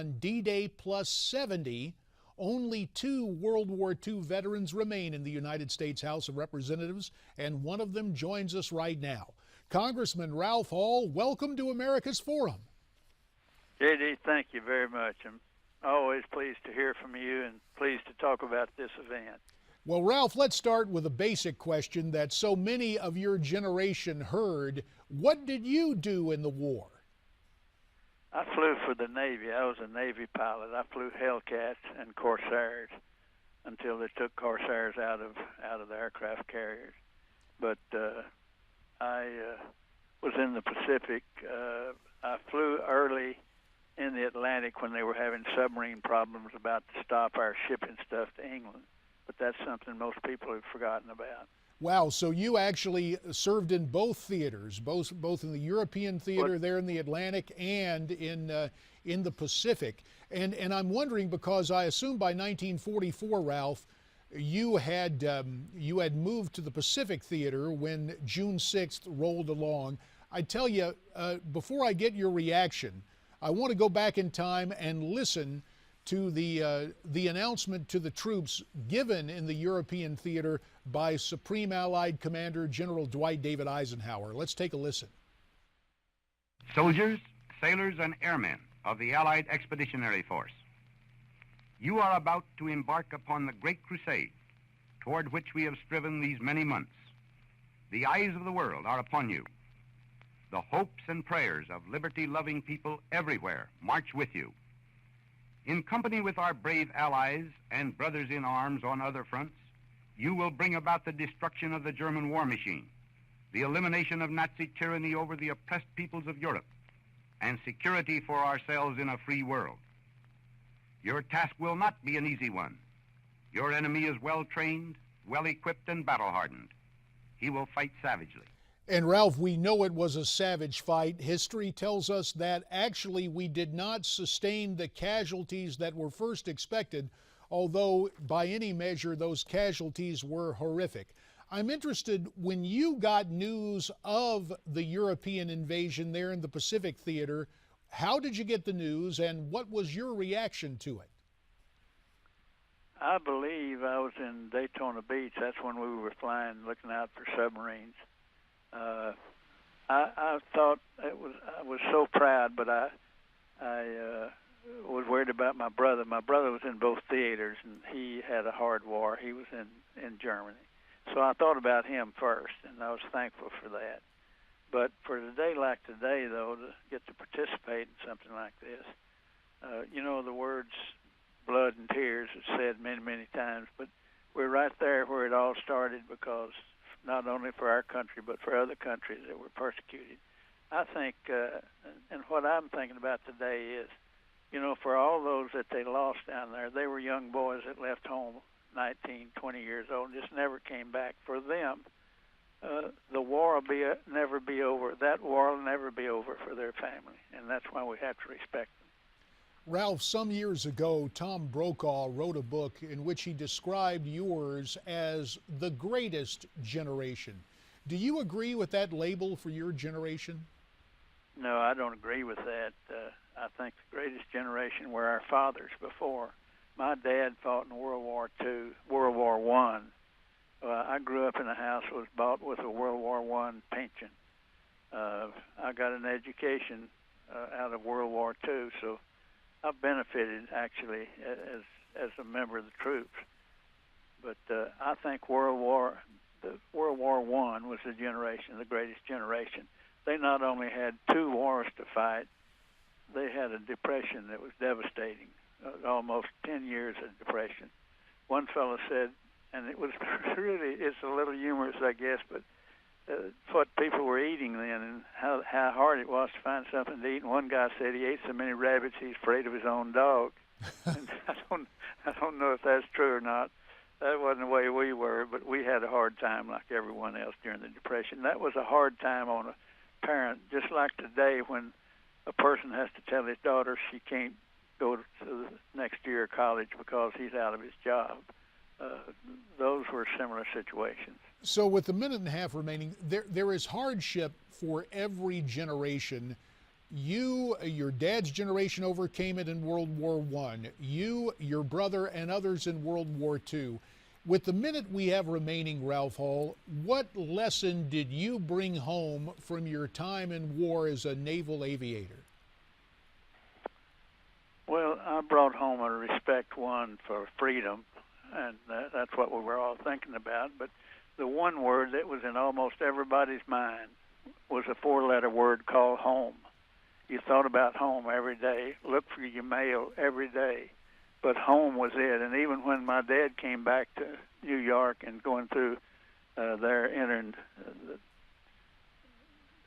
On D-Day plus 70, only 2 World War II veterans remain in the United States House of Representatives, and one of them joins us right now. Congressman Ralph Hall, welcome to America's Forum. JD, thank you very much. I'm always pleased to hear from you and pleased to talk about this event. Well, Ralph, let's start with a basic question that so many of your generation heard. What did you do in the war? I flew for the Navy. I was a Navy pilot. I flew Hellcats and Corsairs until they took Corsairs out of the aircraft carriers. But I was in the Pacific. I flew early in the Atlantic when they were having submarine problems about to stop our shipping stuff to England. But that's something most people have forgotten about. Wow, so you actually served in both theaters, both in the European theater there in the Atlantic and in the Pacific. And I'm wondering, because I assume by 1944, Ralph, you had moved to the Pacific theater when June 6th rolled along. I tell you, before I get your reaction, I want to go back in time and listen to the announcement to the troops given in the European theater by Supreme Allied Commander General Dwight David Eisenhower. Let's take a listen. Soldiers, sailors, and airmen of the Allied Expeditionary Force, you are about to embark upon the great crusade toward which we have striven these many months. The eyes of the world are upon you. The hopes and prayers of liberty-loving people everywhere march with you. In company with our brave allies and brothers in arms on other fronts, you will bring about the destruction of the German war machine, the elimination of Nazi tyranny over the oppressed peoples of Europe, and security for ourselves in a free world. Your task will not be an easy one. Your enemy is well-trained, well-equipped, and battle-hardened. He will fight savagely. And Ralph, we know it was a savage fight. History tells us that actually we did not sustain the casualties that were first expected, although by any measure those casualties were horrific. I'm interested, when you got news of the European invasion there in the Pacific theater, how did you get the news and what was your reaction to it? I believe I was in Daytona Beach. That's when we were flying, looking out for submarines. I thought I was so proud, but I was worried about my brother. My brother was in both theaters, and he had a hard war. He was in Germany. So I thought about him first, and I was thankful for that. But for a day like today, though, to get to participate in something like this, you know, the words blood and tears is said many, many times, but we're right there where it all started, because not only for our country, but for other countries that were persecuted. I think, and what I'm thinking about today is, you know, for all those that they lost down there, they were young boys that left home 19, 20 years old, and just never came back. For them, the war will never be over. That war will never be over for their family, and that's why we have to respect them. Ralph, some years ago, Tom Brokaw wrote a book in which he described yours as the greatest generation. Do you agree with that label for your generation? No, I don't agree with that. I think the greatest generation were our fathers before. My dad fought in World War II, World War I. I grew up in a house that was bought with a World War I pension. I got an education out of World War II, so I've benefited actually as a member of the troops. But I think World War I was the generation, the greatest generation. They not only had 2 wars to fight, they had a depression that was devastating, almost 10 years of depression. One fellow said, and it was really, it's a little humorous, I guess, but what people were eating then and how hard it was to find something to eat. And one guy said he ate so many rabbits he's afraid of his own dog. And I don't know if that's true or not. That wasn't the way we were, but we had a hard time like everyone else during the Depression. That was a hard time on a parent, just like today when a person has to tell his daughter she can't go to the next year of college because he's out of his job. Those were similar situations. So with the minute and a half remaining, there is hardship for every generation. your dad's generation overcame it in World War I. You, your brother, and others in World War II. With the minute we have remaining, Ralph Hall, what lesson did you bring home from your time in war as a naval aviator? Well, I brought home a respect, one, for freedom, and that's what we were all thinking about. But the one word that was in almost everybody's mind was a four-letter word called home. You thought about home every day, looked for your mail every day, but home was it. And even when my dad came back to New York and going through there, entering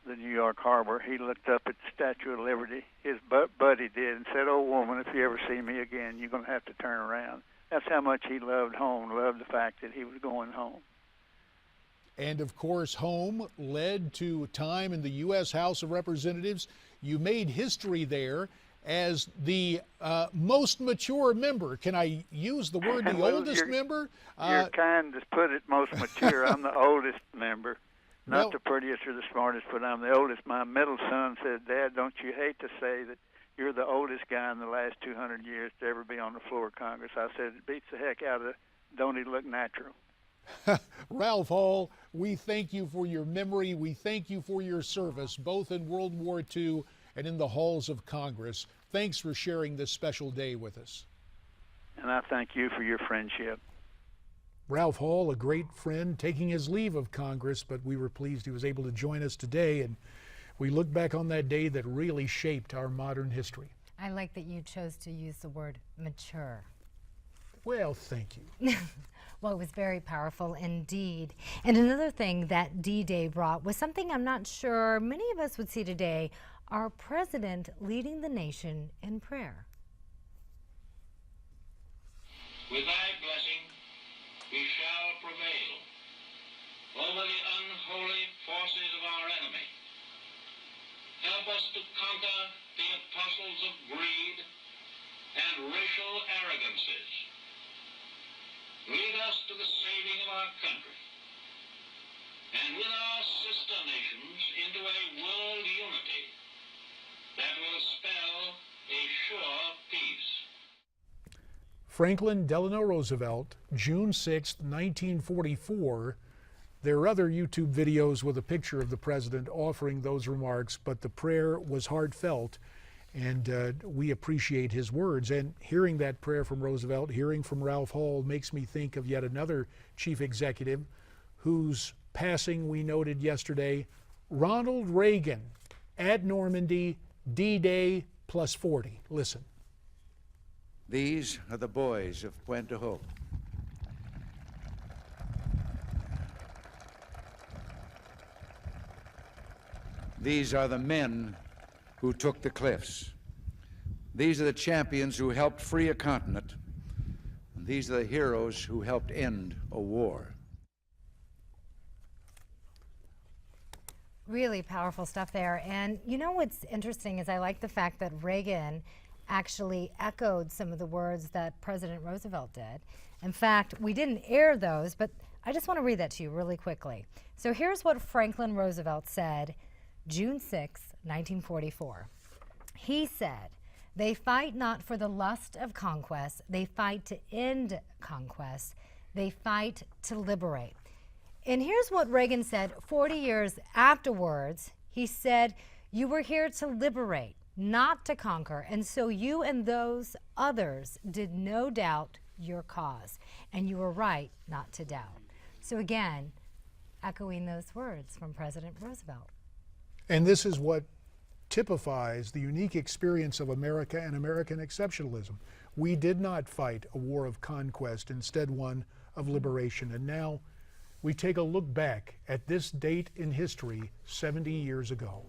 the New York harbor, he looked up at the Statue of Liberty, his buddy did, and said, "Oh, woman, if you ever see me again, you're going to have to turn around." That's how much he loved home, loved the fact that he was going home. And of course, home led to time in the U.S. House of Representatives. You made history there as the most mature member. Can I use the word the Well, oldest member? You're kind to put it most mature. I'm the oldest member, not Well, the prettiest or the smartest, but I'm the oldest. My middle son said, "Dad, don't you hate to say that you're the oldest guy in the last 200 years to ever be on the floor of Congress?" I said, "It beats the heck out of it. Don't he look natural?" Ralph Hall, we thank you for your memory. We thank you for your service, both in World War II and in the halls of Congress. Thanks for sharing this special day with us. And I thank you for your friendship. Ralph Hall, a great friend, taking his leave of Congress, but we were pleased he was able to join us today, and we look back on that day that really shaped our modern history. I like that you chose to use the word mature. Well, thank you. Well, it was very powerful indeed. And another thing that D-Day brought was something I'm not sure many of us would see today, our president leading the nation in prayer. With thy blessing, we shall prevail over the unholy forces of our enemy. Help us to conquer the apostles of greed and racial arrogances. Lead us to the saving of our country, and with our sister nations into a world unity that will spell a sure peace. Franklin Delano Roosevelt, June 6, 1944. There are other YouTube videos with a picture of the president offering those remarks, but the prayer was heartfelt, and we appreciate his words. And hearing that prayer from Roosevelt, hearing from Ralph Hall, makes me think of yet another chief executive whose passing we noted yesterday, Ronald Reagan, at Normandy, D-Day plus 40. Listen. These are the boys of Puente Hope. These are the men who took the cliffs. These are the champions who helped free a continent. And these are the heroes who helped end a war. Really powerful stuff there. And you know what's interesting is I like the fact that Reagan actually echoed some of the words that President Roosevelt did. In fact, we didn't air those, but I just want to read that to you really quickly. So here's what Franklin Roosevelt said June 6, 1944. He said, "They fight not for the lust of conquest, they fight to end conquest, they fight to liberate." And here's what Reagan said 40 years afterwards. He said, "You were here to liberate, not to conquer, and so you and those others did no doubt your cause, and you were right not to doubt." So again, echoing those words from President Roosevelt. And this is what typifies the unique experience of America and American exceptionalism. We did not fight a war of conquest, instead one of liberation. And now we take a look back at this date in history 70 years ago.